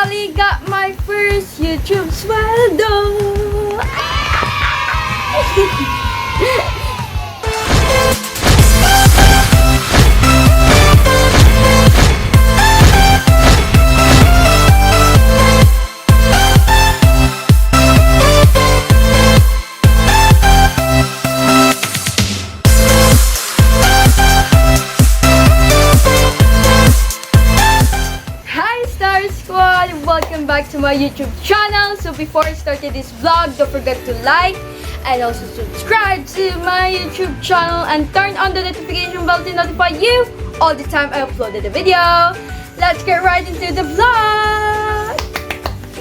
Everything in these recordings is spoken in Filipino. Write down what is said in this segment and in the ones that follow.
finally got my first YouTube sweldo! Welcome back to my YouTube channel. So before I started this vlog, don't forget to like and also subscribe to my YouTube channel and turn on the notification bell to notify you all the time I uploaded a video. Let's get right into the vlog!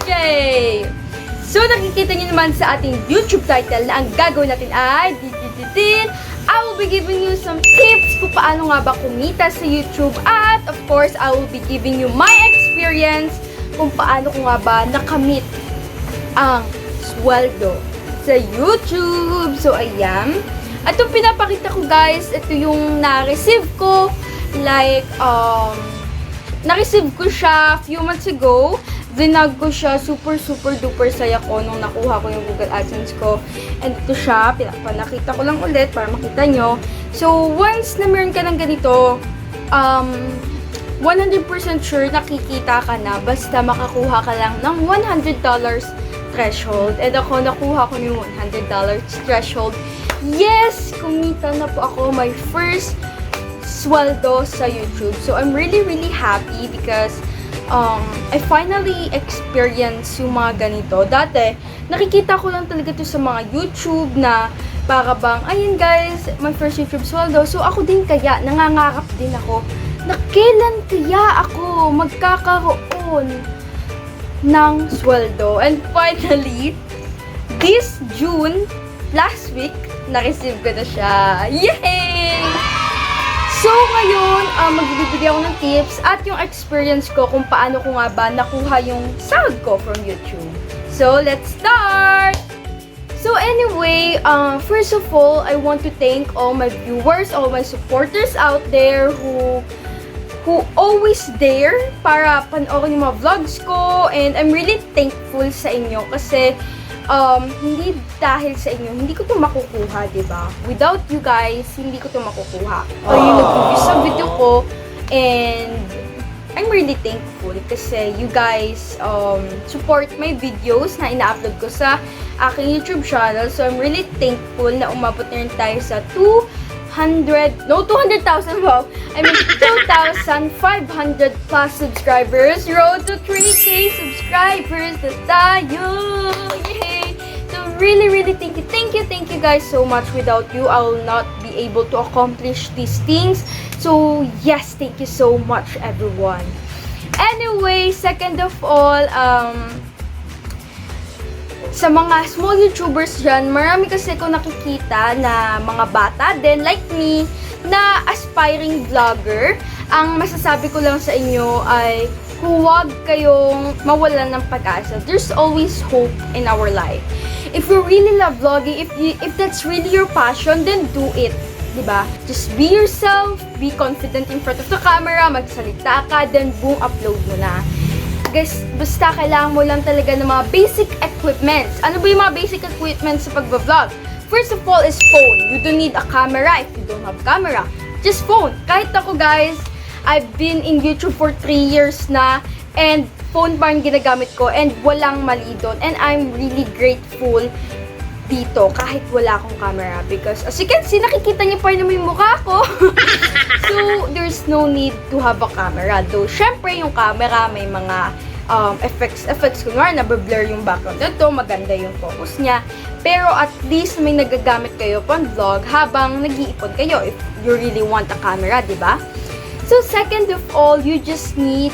Yay! So nakikita niyo naman sa ating YouTube title na ang gagawin natin ay I will be giving you some tips kung paano nga ba kumita sa YouTube, at of course I will be giving you my experience kung paano ko nga ba nakamit ang sweldo sa YouTube. So, ayan. At yung pinapakita ko, guys, ito yung na-receive ko. Like, na-receive ko siya few months ago. Dinag ko siya. Super duper saya ko nung nakuha ko yung Google AdSense ko. And ito siya. Pinakita ko lang ulit para makita nyo. So, once na meron ka ng ganito, 100% sure nakikita ka na basta makakuha ka lang ng $100 threshold. And ako, nakuha ko yung $100 threshold. Yes! Kumita na po ako my first sweldo sa YouTube. So, I'm really happy because I finally experienced yung mga ganito. Dati, nakikita ko lang talaga to sa mga YouTube na para bang, ayun guys, my first YouTube sweldo. So, ako din kaya, nangangarap din ako na kailan kaya ako magkakaroon ng sweldo. And finally, this June, last week, na-receive ko na siya. Yay! So, ngayon, magbibigay ako ng tips at yung experience ko kung paano ko nga ba nakuha yung sahod ko from YouTube. So, let's start! So anyway, first of all, I want to thank all my viewers, all my supporters out there who always there para panoorin yung mga vlogs ko, and I'm really thankful sa inyo kasi hindi dahil sa inyo, hindi ko to makukuha, diba? Without you guys, hindi ko to makukuha. O yung nag-review sa video ko, and I'm really thankful kasi you guys support my videos na ina-upload ko sa aking YouTube channel. So I'm really thankful na umabot na rin tayo sa 200,000, wow! I mean, 2,500 plus subscribers. Road to 3K subscribers na tayo! Yay! So, really thank you guys so much. Without you, I will not be able to accomplish these things. So, yes, thank you so much, everyone. Anyway, second of all, sa mga small YouTubers dyan, marami kasi ko nakikita na mga bata din, like me, na aspiring vlogger. Ang masasabi ko lang sa inyo ay huwag kayong mawalan ng pag-asa. There's always hope in our life. If you really love vlogging, if that's really your passion, then do it. Diba? Just be yourself, be confident in front of the camera, magsalita ka, then boom, upload mo na. Guys, basta kailangan mo lang talaga ng mga basic equipments. Ano ba yung mga basic equipments sa pag-vlog? First of all is phone. You don't need a camera if you don't have camera. Just phone. Kahit ako guys, I've been in YouTube for 3 years na, and phone pa rin ginagamit ko, and walang mali doon. And I'm really grateful dito kahit wala akong camera, because as you can see, nakikita niyo pa rin naman yung mukha ko. So, there's no need to have a camera. Though, syempre, yung camera may mga effects kunwari, nabe-blur yung background nito, maganda yung focus niya. Pero at least may nagagamit kayo pang vlog habang nag-iipon kayo if you really want a camera, diba? So, second of all, you just need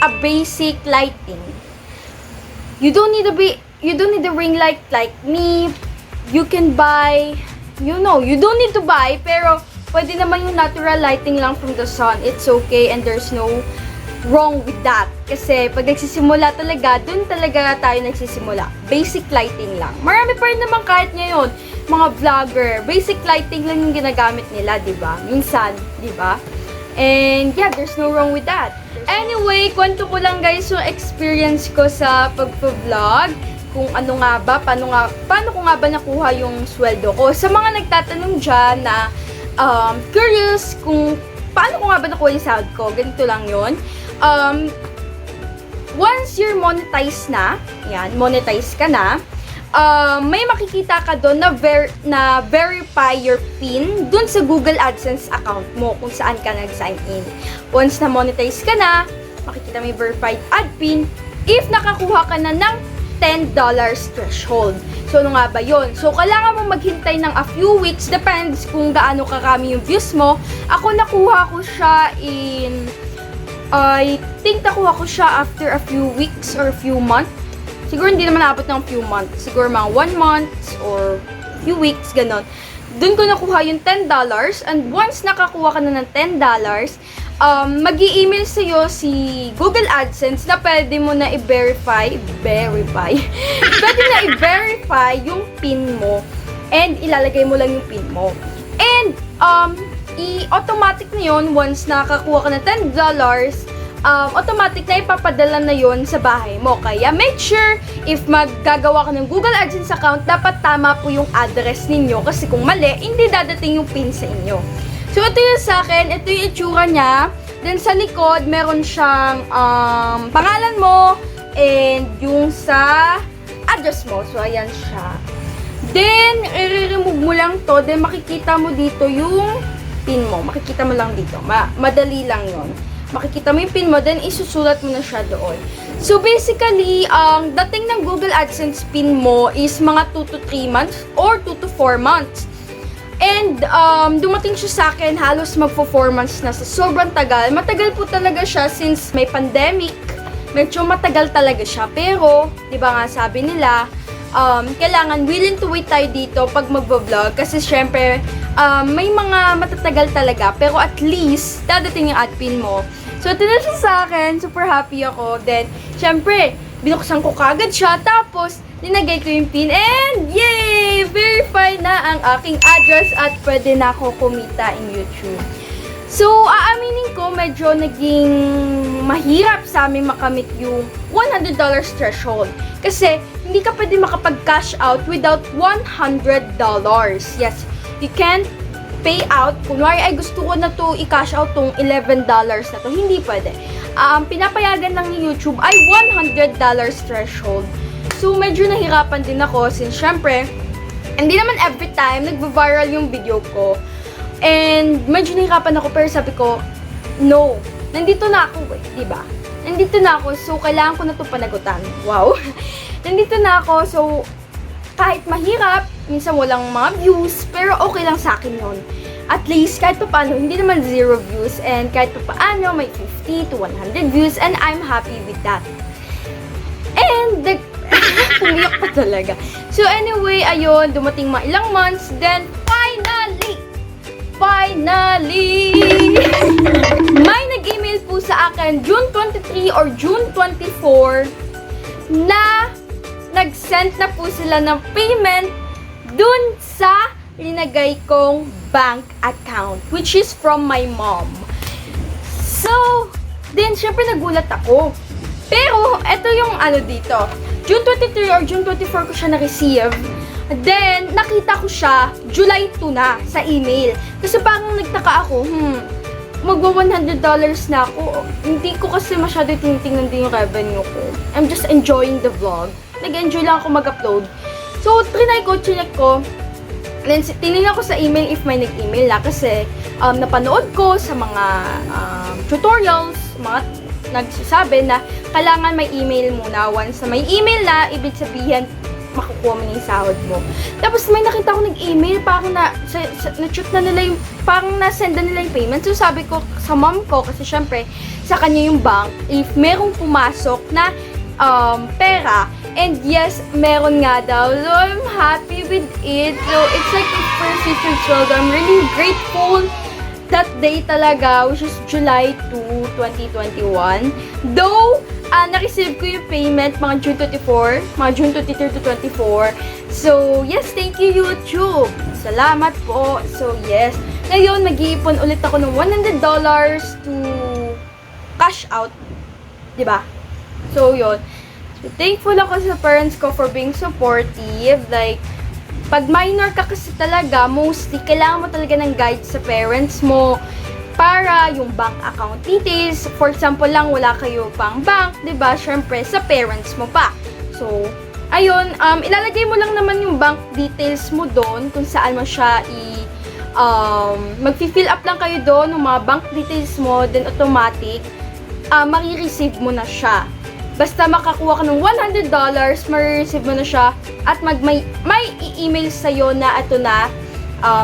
a basic lighting. You don't need a ring light like me. You can buy, you don't need to buy, pero pwede naman yung natural lighting lang from the sun. It's okay, and there's no wrong with that. Kasi pag nagsisimula talaga, dun talaga tayo nagsisimula. Basic lighting lang. Marami pa rin naman kahit ngayon, mga vlogger, basic lighting lang yung ginagamit nila, diba? Minsan, diba? And yeah, there's no wrong with that. Anyway, kwento ko lang guys yung experience ko sa pagpa-vlog. Kung ano nga ba, paano ko nga ba nakuha yung sweldo ko. Sa mga nagtatanong dyan na curious kung paano ko nga ba nakuha yung sahod ko, ganito lang yun. Once you're monetize na, monetize ka na, may makikita ka doon na verify your PIN doon sa Google AdSense account mo kung saan ka nag-sign in. Once na monetize ka na, makikita mo yung verified ad PIN if nakakuha ka na ng $10 threshold. So, ano nga ba yun? So, kailangan mo maghintay ng a few weeks, depends kung gaano karami yung views mo. Ako, nakuha ko siya I think nakuha ko siya after a few weeks or a few months. Siguro hindi naman naabot ng few months. Siguro mga 1 month or few weeks, ganon. Doon ko nakuha yung $10 and once nakakuha ka na ng $10, mag-i-email sa'yo si Google AdSense na pwede mo na i-verify pwede na i-verify yung PIN mo and ilalagay mo lang yung PIN mo. And, automatic na yun once nakakuha ka ng $10, automatic na ipapadala na yun sa bahay mo. Kaya make sure if maggagawa ka ng Google AdSense account, dapat tama po yung address ninyo kasi kung mali, hindi dadating yung PIN sa inyo. So, ito yung sa akin. Ito yung itsura niya. Then, sa likod, meron siyang pangalan mo and yung sa address mo. So, ayan siya. Then, i-remove mo lang to. Then, makikita mo dito yung PIN mo. Makikita mo lang dito. Madali lang yon. Makikita mo yung PIN mo, then isusulat mo na siya doon. So, basically, ang dating ng Google AdSense PIN mo is mga 2 to 3 months or 2 to 4 months. And, dumating siya sa akin, halos magpo-4 months na sa sobrang tagal. Matagal po talaga siya since may pandemic. Medyo matagal talaga siya. Pero, di ba nga sabi nila, kailangan willing to wait tayo dito pag magbo-vlog. Kasi syempre, may mga matatagal talaga. Pero at least, dadating yung ad PIN mo. So, ito na siya sa akin. Super happy ako. Then, syempre, binuksan ko kagad siya. Tapos, linagay ko yung PIN. And, yay! Verify na ang aking address at pwede na ako kumita in YouTube. So, aaminin ko, medyo naging mahirap sa amin makamit yung $100 threshold. Kasi, hindi ka pwede makapag-cash out without $100. Yes, you can't pay out. Kunwari, ay gusto ko na to i-cash out tong $11 na to. Hindi pwede. Pinapayagan lang ni YouTube ay $100 threshold. So, medyo nahirapan din ako since syempre, hindi naman every time nagva-viral yung video ko. And medyo nahirapan ako pero sabi ko, no, nandito na ako diba? Nandito na ako, so kailangan ko na ito panagutan. Wow! Nandito na ako, so kahit mahirap, minsan walang mga views, pero okay lang sa akin yun. At least, kahit pa paano, hindi naman 0 views, and kahit pa paano, may 50 to 100 views, and I'm happy with that. And, pumiyak pa talaga. So, anyway, ayun, dumating mga ilang months, then, finally, may nag-email po sa akin, June 23 or June 24, na nag-send na po sila ng payment dun sa linagay kong bank account, which is from my mom. So, then, syempre nagulat ako. Pero, eto yung dito. June 23 or June 24 ko siya na-receive. Then, nakita ko siya July 2 na sa email. Kasi parang nagtaka ako, magwa $100 na ako. Hindi ko kasi masyado tinitingnan din yung revenue ko. I'm just enjoying the vlog. Nag-enjoy lang ako mag-upload. So, trinay ko, chinek ko. Then, tinignan ko sa email if may nag-email na. Kasi, napanood ko sa mga tutorials, mga nagsasabi na kailangan may email muna. Once na may email na, ibig sabihin, makukuha mo na yung sahod mo. Tapos may nakita ko nag-email, parang na-shoot na nila yung, parang na-send na nila yung payment. So sabi ko sa mom ko, kasi syempre, sa kanya yung bank, if merong pumasok na pera, and yes, meron nga daw. So I'm happy with it. So it's like my first teacher's sweldo. I'm really grateful that day talaga, which is July 2, 2021. Though, na-receive ko yung payment mga June 24, mga June 23 to 24. So, yes, thank you, YouTube. Salamat po. So, yes. Ngayon, mag-iipon ulit ako ng $100 to cash out Diba? So, yun. So, thankful ako sa parents ko for being supportive. Like, pag minor ka kasi talaga, mostly, kailangan mo talaga ng guide sa parents mo para yung bank account details. For example lang, wala kayo pang bank, diba? Syempre, sa parents mo pa. So, ayun, ilalagay mo lang naman yung bank details mo doon kung saan mo siya mag-fill up lang kayo doon ng mga bank details mo, then automatic, marireceive mo na siya. Basta makakuha ka ng $100, marireceive mo na siya, at may i-email sa'yo na ito na,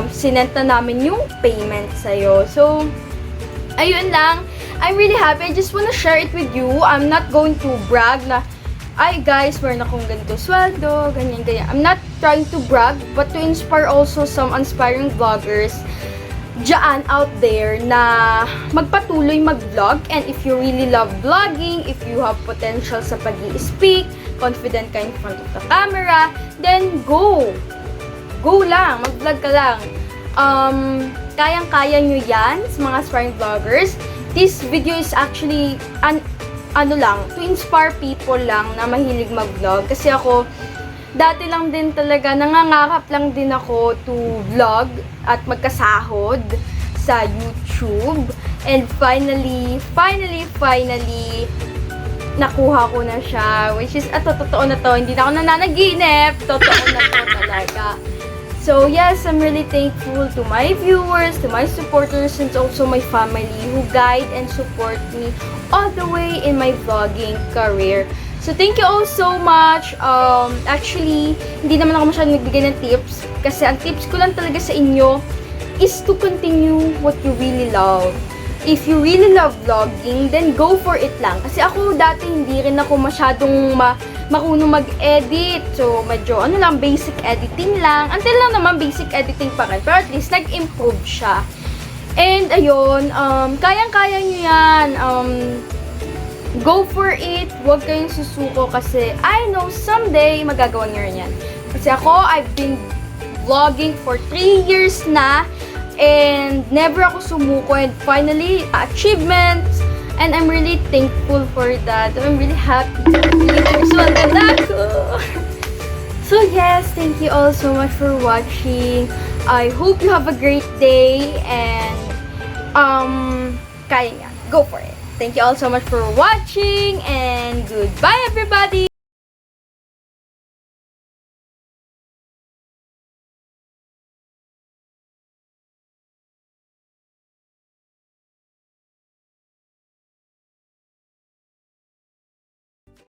sinent na namin yung payment sa'yo. So, ayun lang. I'm really happy. I just wanna share it with you. I'm not going to brag na, ay guys, meron akong ganito sweldo, ganyan. I'm not trying to brag, but to inspire also some inspiring vloggers dyan out there na magpatuloy mag-vlog. And if you really love vlogging, if you have potential sa pag-i-speak, confident ka in front of the camera, then go! Go lang! Mag-vlog ka lang. Kayang-kaya nyo yan sa mga aspiring vloggers. This video is actually to inspire people lang na mahilig mag-vlog. Kasi ako, dati lang din talaga, nangangarap lang din ako to vlog at magkasahod sa YouTube. And finally, nakuha ko na siya. Which is, totoo na to. Hindi na ako nananaginip. Totoo na to talaga. So yes, I'm really thankful to my viewers, to my supporters, and also my family who guide and support me all the way in my vlogging career. So thank you all so much. Actually, hindi naman ako masyadong nagbigay ng tips kasi ang tips ko lang talaga sa inyo is to continue what you really love. If you really love vlogging, then go for it lang. Kasi ako dati hindi rin ako masyadong marunong mag-edit. So, medyo basic editing lang. Until lang naman basic editing pa rin. Pero at least nag-improve siya. And ayun, kayang-kaya nyo yan. Go for it. Huwag kayong susuko kasi I know someday magagawa nyo rin yan. Kasi ako, I've been vlogging for 3 years na. And never ako sumuko, and finally, achievements, and I'm really thankful for that. I'm really happy to be here. So yes, thank you all so much for watching. I hope you have a great day, and kaya nga, go for it. Thank you all so much for watching, and goodbye everybody!